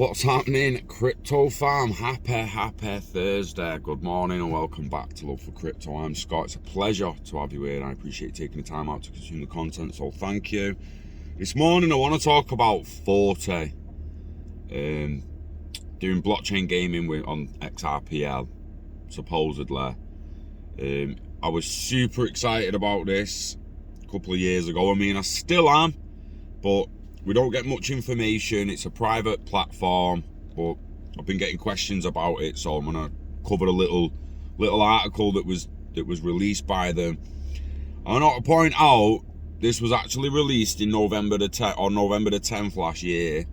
What's happening, Crypto Farm? Happy Thursday. Good morning and welcome back to Love for Crypto. I'm Scott. It's a pleasure to have you here and I appreciate you taking the time out to consume the content, so thank you. This morning I want to talk about Forte, doing blockchain gaming on XRPL, supposedly. I was super excited about this a couple of years ago. I mean, I still am, but we don't get much information. It's a private platform, but I've been getting questions about it, so I'm gonna cover a little article that was released by them. I want to point out this was actually released in November the 10th last year,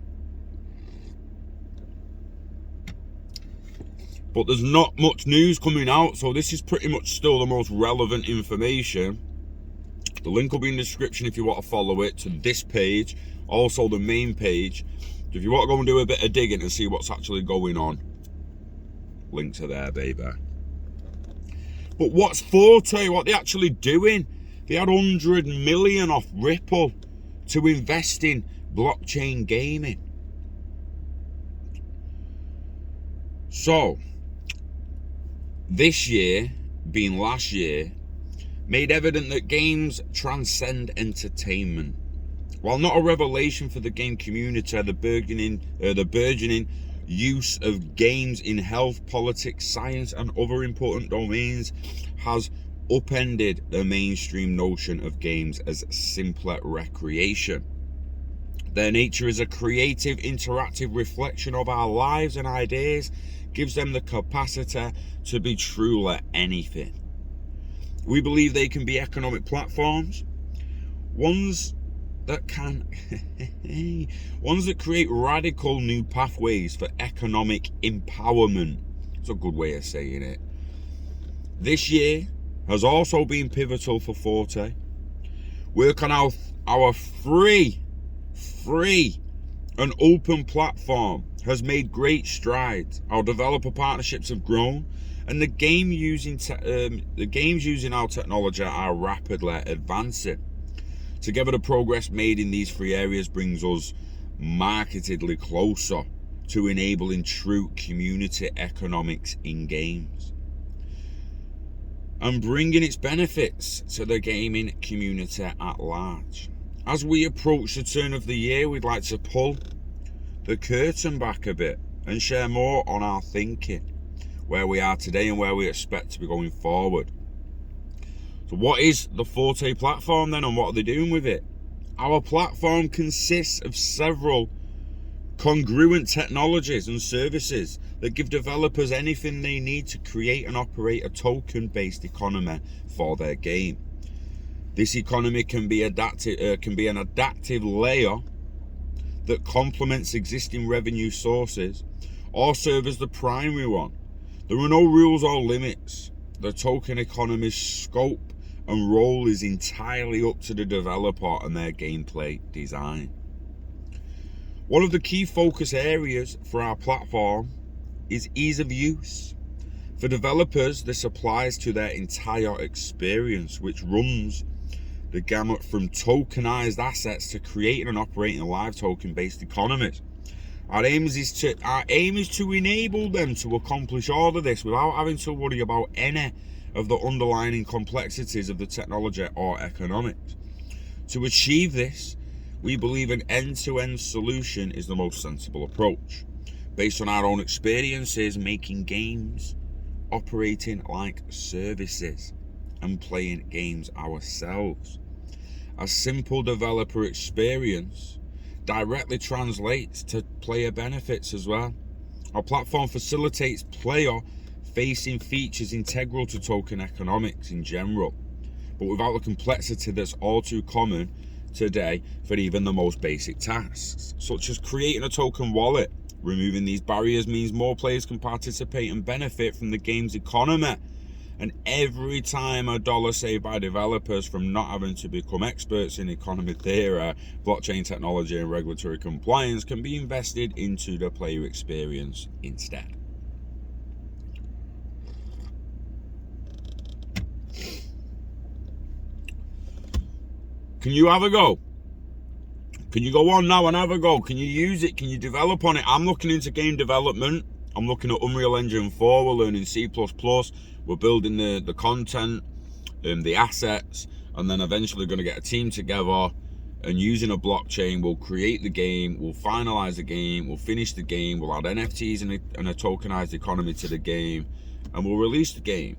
but there's not much news coming out, so this is pretty much still the most relevant information. The link will be in the description if you want to follow it to this page, also the main page. So if you want to go and do a bit of digging and see what's actually going on, links are there, baby. But what's Forte? What are they actually doing? They had 100 million off Ripple to invest in blockchain gaming. So this year, being last year, made evident that games transcend entertainment. While not a revelation for the game community, the burgeoning use of games in health, politics, science, and other important domains has upended the mainstream notion of games as simpler recreation. Their nature is a creative, interactive reflection of our lives and ideas, gives them the capacity to be truly anything. We believe they can be economic platforms, ones that create radical new pathways for economic empowerment. It's a good way of saying it. This year has also been pivotal for Forte. Work on our free and open platform has made great strides. Our developer partnerships have grown, and the games using our technology are rapidly advancing. Together, the progress made in these three areas brings us markedly closer to enabling true community economics in games and bringing its benefits to the gaming community at large. As we approach the turn of the year, we'd like to pull the curtain back a bit and share more on our thinking, where we are today and where we expect to be going forward. So what is the Forte platform then, and what are they doing with it? Our platform consists of several congruent technologies and services that give developers anything they need to create and operate a token-based economy for their game. This economy can be an adaptive layer that complements existing revenue sources or serve as the primary one. There are no rules or limits. The token economy's scope and role is entirely up to the developer and their gameplay design. One of the key focus areas for our platform is ease of use. For developers, this applies to their entire experience, which runs the gamut from tokenized assets to creating and operating a live token-based economies. Our aim is to enable them to accomplish all of this without having to worry about any of the underlying complexities of the technology or economics. To achieve this, we believe an end-to-end solution is the most sensible approach, based on our own experiences making games, operating like services, and playing games ourselves. A simple developer experience directly translates to player benefits as well. Our platform facilitates player-facing features integral to token economics in general, but without the complexity that's all too common today for even the most basic tasks, such as creating a token wallet. Removing these barriers means more players can participate and benefit from the game's economy. And every time a dollar saved by developers from not having to become experts in economy theory, blockchain technology, and regulatory compliance can be invested into the player experience instead. Can you have a go? Can you go on now and have a go? Can you use it? Can you develop on it? I'm looking into game development. I'm looking at Unreal Engine 4. We're learning C++. We're building the content, the assets, and then eventually going to get a team together, and using a blockchain, we'll create the game, we'll finalize the game, we'll finish the game, we'll add NFTs and a tokenized economy to the game, and we'll release the game.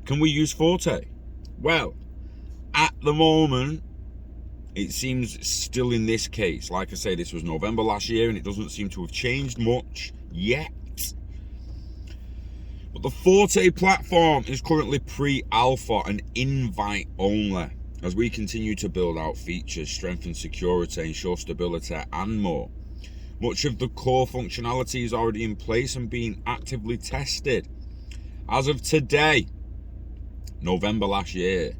Can we use Forte? Well, at the moment, it seems still in this case. Like I say, this was November last year, and it doesn't seem to have changed much yet. But the Forte platform is currently pre-alpha and invite only, as we continue to build out features, strengthen security, ensure stability, and more. Much of the core functionality is already in place and being actively tested. As of today, November last year,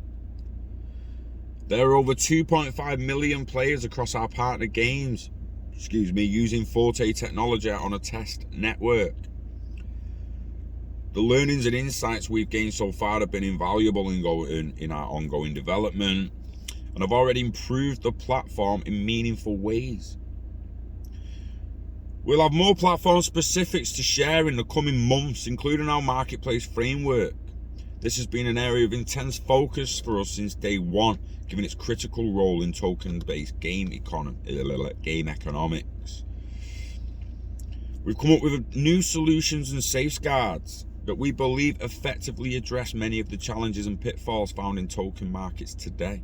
there are over 2.5 million players across our partner games, using Forte technology on a test network. The learnings and insights we've gained so far have been invaluable in our ongoing development, and have already improved the platform in meaningful ways. We'll have more platform specifics to share in the coming months, including our marketplace framework. This has been an area of intense focus for us since day one, given its critical role in token-based game economics. We've come up with new solutions and safeguards that we believe effectively address many of the challenges and pitfalls found in token markets today.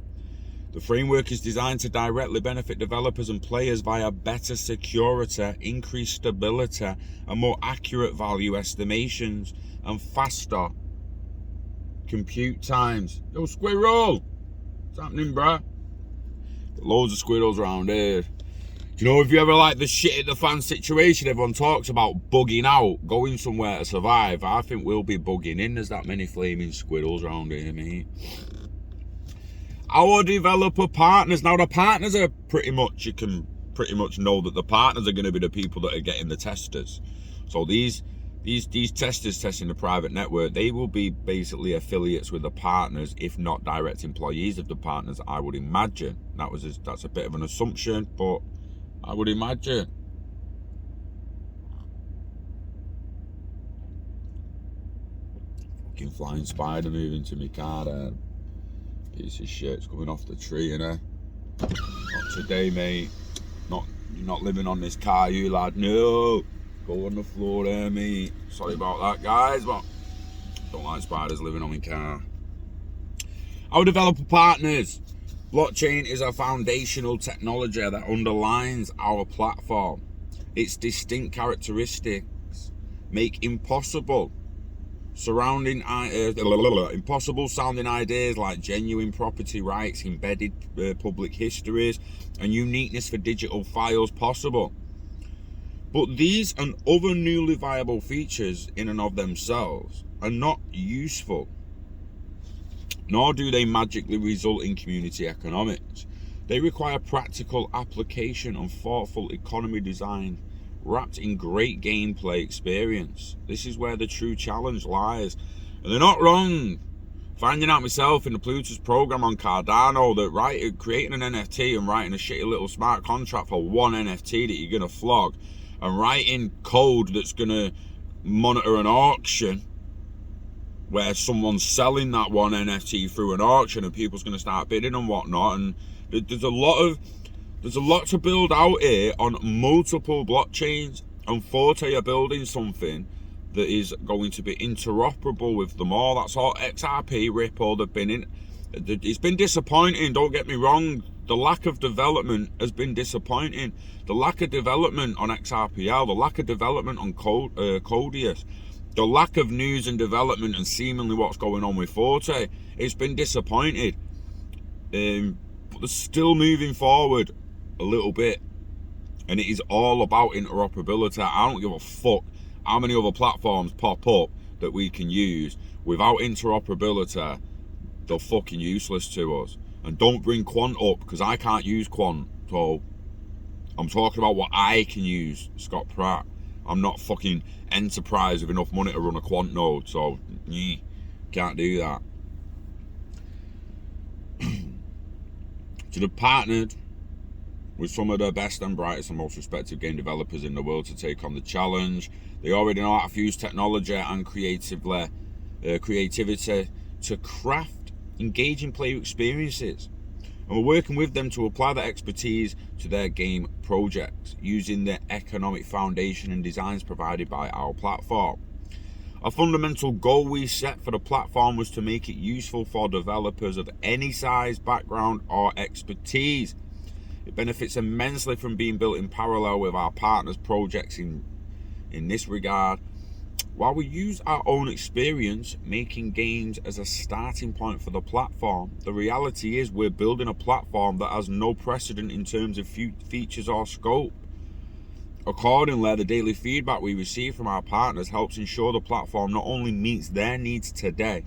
The framework is designed to directly benefit developers and players via better security, increased stability, and more accurate value estimations, and faster compute times. Yo, squirrel! What's happening, bruh? Got loads of squirrels around here. You know, if you ever like the shit at the fan situation everyone talks about, bugging out, going somewhere to survive, I think we'll be bugging in. There's that many flaming squirrels around here, mate. Our developer partners. Now, the partners are you can pretty much know that the partners are going to be the people that are getting the testers. So these testers testing the private network, they will be basically affiliates with the partners, if not direct employees of the partners, I would imagine. That's a bit of an assumption, but I would imagine. Fucking flying spider moving to me car there. Piece of shit, it's coming off the tree, innit? Not today, mate. You're not living on this car, you lad. No! Go on the floor there, mate. Sorry about that, guys, but don't like spiders living on my car. Our developer partners. Blockchain is a foundational technology that underlines our platform. Its distinct characteristics make impossible sounding ideas like genuine property rights, embedded public histories, and uniqueness for digital files possible. But these and other newly viable features in and of themselves are not useful, nor do they magically result in community economics. They require practical application and thoughtful economy design wrapped in great gameplay experience. This is where the true challenge lies. And they're not wrong. Finding out myself in the Plutus program on Cardano that creating an NFT and writing a shitty little smart contract for one NFT that you're going to flog, and writing code that's going to monitor an auction where someone's selling that one NFT through an auction and people's going to start bidding and whatnot. And there's a lot to build out here on multiple blockchains, and Forte are building something that is going to be interoperable with them all. That's all. XRP, Ripple, they've been in. It's been disappointing, don't get me wrong. The lack of development has been disappointing. The lack of development on XRPL, the lack of development on Codius, the lack of news and development and seemingly what's going on with Forte, it's been disappointed. But they're still moving forward a little bit, and it is all about interoperability. I don't give a fuck how many other platforms pop up that we can use. Without interoperability, they're fucking useless to us. And don't bring Quant up, because I can't use Quant. So I'm talking about what I can use, Scott Pratt. I'm not fucking enterprise with enough money to run a Quant node, so can't do that. So they've partnered with some of the best and brightest and most respected game developers in the world to take on the challenge. They already know how to use technology and creativity to craft engaging player experiences. And we're working with them to apply that expertise to their game projects using the economic foundation and designs provided by our platform. A fundamental goal we set for the platform was to make it useful for developers of any size, background, or expertise. It benefits immensely from being built in parallel with our partners' projects in this regard. While we use our own experience making games as a starting point for the platform, the reality is we're building a platform that has no precedent in terms of features or scope. Accordingly, the daily feedback we receive from our partners helps ensure the platform not only meets their needs today,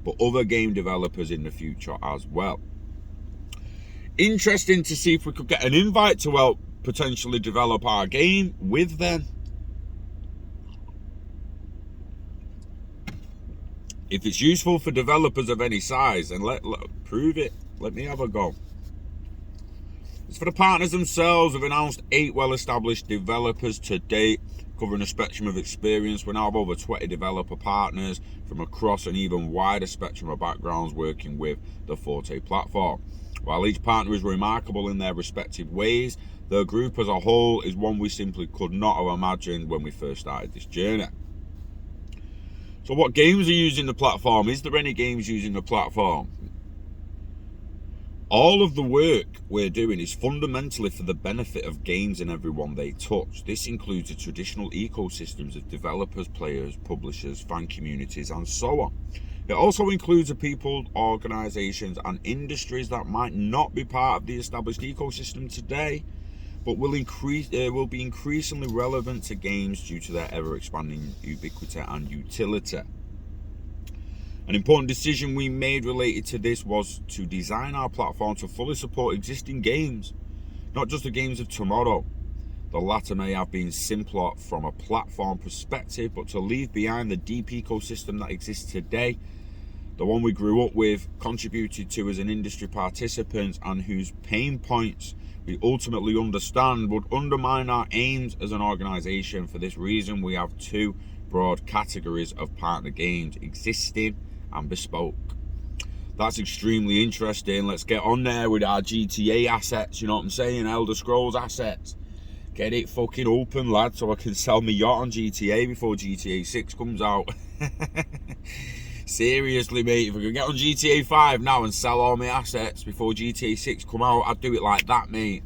but other game developers in the future as well. Interesting to see if we could get an invite to help potentially develop our game with them. If it's useful for developers of any size, and let prove it. Let me have a go. It's for the partners themselves. We've announced 8 well-established developers to date, covering a spectrum of experience. We now have over 20 developer partners from across an even wider spectrum of backgrounds working with the Forte platform. While each partner is remarkable in their respective ways, the group as a whole is one we simply could not have imagined when we first started this journey. So what games are using the platform? Is there any games using the platform? All of the work we're doing is fundamentally for the benefit of games and everyone they touch. This includes the traditional ecosystems of developers, players, publishers, fan communities, and so on. It also includes the people, organisations, and industries that might not be part of the established ecosystem today, but will be increasingly relevant to games due to their ever-expanding ubiquity and utility. An important decision we made related to this was to design our platform to fully support existing games, not just the games of tomorrow. The latter may have been simpler from a platform perspective, but to leave behind the deep ecosystem that exists today, the one we grew up with, contributed to as an industry participant, and whose pain points we ultimately understand would undermine our aims as an organisation. For this reason, we have 2 broad categories of partner games: existing and bespoke. That's extremely interesting. Let's get on there with our GTA assets, you know what I'm saying? Elder Scrolls assets. Get it fucking open, lad, so I can sell my yacht on GTA before GTA 6 comes out. Seriously, mate, if I could get on GTA 5 now and sell all my assets before GTA 6 come out, I'd do it like that, mate.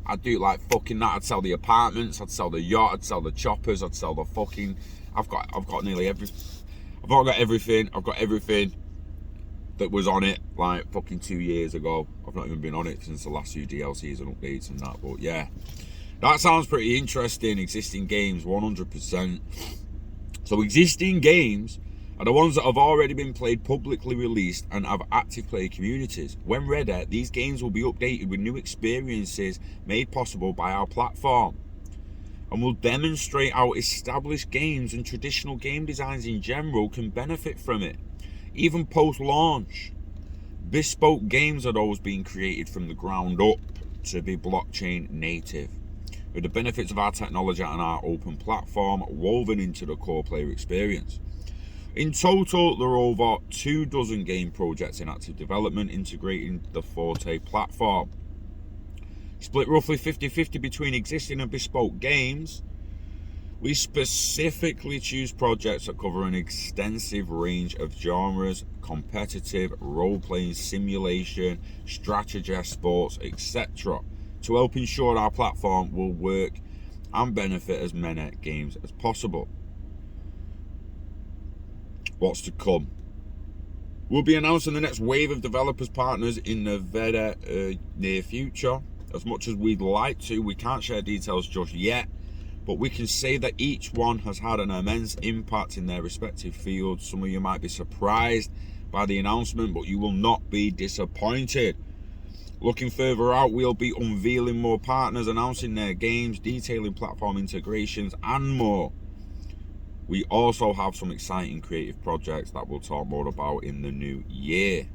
I'd do it like fucking that. I'd sell the apartments, I'd sell the yacht, I'd sell the choppers, I'd sell the fucking... I've got nearly everything. I've not got everything. I've got everything that was on it like fucking 2 years ago. I've not even been on it since the last few DLCs and updates and that, but yeah. That sounds pretty interesting. Existing games, 100%. So existing games are the ones that have already been played, publicly released, and have active player communities. When ready, these games will be updated with new experiences made possible by our platform, and will demonstrate how established games and traditional game designs in general can benefit from it, even post-launch. Bespoke games are those being created from the ground up to be blockchain native, with the benefits of our technology and our open platform woven into the core player experience. In total, there are over 24 game projects in active development integrating the Forte platform. Split roughly 50-50 between existing and bespoke games. We specifically choose projects that cover an extensive range of genres: competitive, role-playing, simulation, strategy, sports, etc., to help ensure our platform will work and benefit as many games as possible. What's to come? We'll be announcing the next wave of developers partners in the very near future. As much as we'd like to, we can't share details just yet, but we can say that each one has had an immense impact in their respective fields. Some of you might be surprised by the announcement, but you will not be disappointed. Looking further out, we'll be unveiling more partners, announcing their games, detailing platform integrations, and more. We also have some exciting creative projects that we'll talk more about in the new year.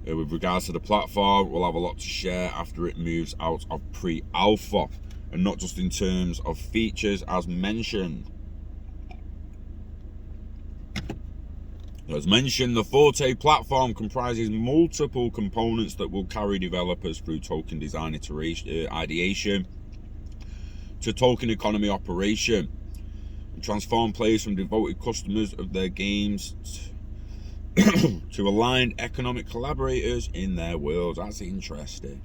With regards to the platform, we'll have a lot to share after it moves out of pre-alpha, and not just in terms of features as mentioned. As mentioned, the Forte platform comprises multiple components that will carry developers through token design ideation to token economy operation, and transform players from devoted customers of their games to aligned economic collaborators in their worlds. That's interesting.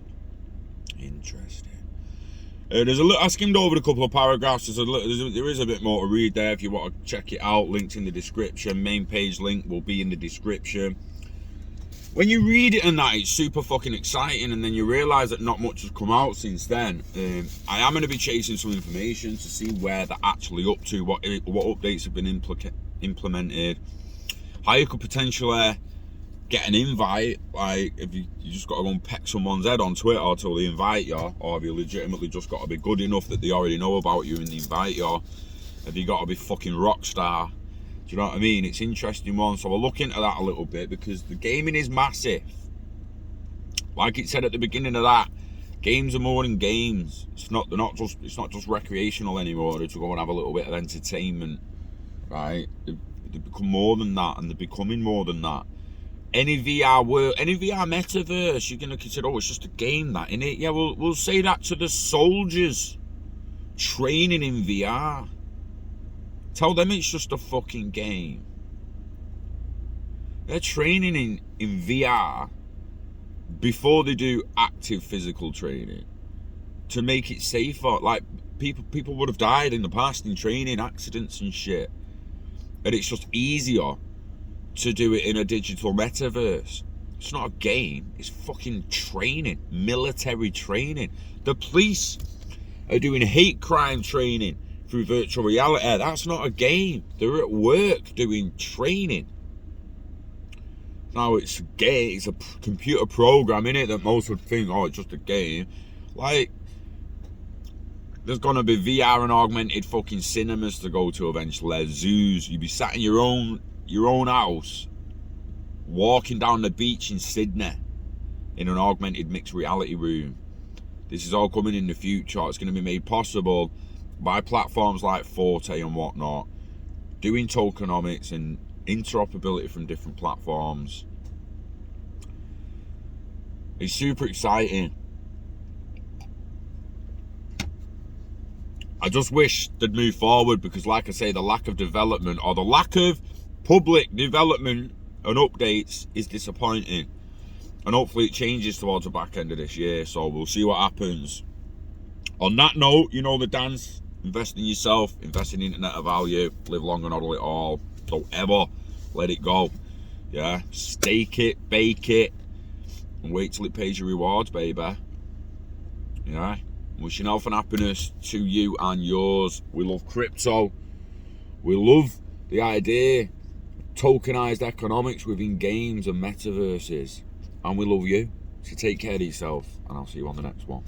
I skimmed over a couple of paragraphs. There is a bit more to read there if you want to check it out. Links in the description. Main page link will be in the description. When you read it and that, it's super fucking exciting, and then you realise that not much has come out since then. I am going to be chasing some information to see where they're actually up to, what updates have been implemented, how you could potentially get an invite, like if you just got to go and peck someone's head on Twitter till they invite you, or have you legitimately just got to be good enough that they already know about you and they invite you? Have you got to be fucking rock star? Do you know what I mean? It's an interesting one, so we'll look into that a little bit, because the gaming is massive. Like it said at the beginning of that, games are more than games. It's not just recreational anymore. To go and have a little bit of entertainment, right? They become more than that, and they're becoming more than that. Any VR world, any VR metaverse, you're gonna consider, oh, it's just a game, that, innit? Yeah, we'll say that to the soldiers training in VR. Tell them it's just a fucking game. They're training in VR before they do active physical training to make it safer. Like, people would have died in the past in training accidents and shit, and it's just easier to do it in a digital metaverse. It's not a game, it's fucking training, military training. The police are doing hate crime training through virtual reality. That's not a game. They're at work doing training. Now it's a game, it's a computer program, innit, that most would think, oh, it's just a game. Like, there's gonna be VR and augmented fucking cinemas to go to eventually, zoos. You'd be sat in your own house, walking down the beach in Sydney in an augmented mixed reality room. This is all coming in the future. It's going to be made possible by platforms like Forte and whatnot, doing tokenomics and interoperability from different platforms. It's super exciting. I just wish they'd move forward, because like I say, the lack of development, or the lack of public development and updates, is disappointing, and hopefully it changes towards the back end of this year, so we'll see what happens. On that note, you know the dance: invest in yourself, invest in internet of value, live long and hodl it all, don't ever let it go. Yeah, stake it, bake it, and wait till it pays your rewards, baby. Yeah, wishing health and happiness to you and yours. We love crypto, we love the idea tokenized economics within games and metaverses, and we love you. So take care of yourself, and I'll see you on the next one.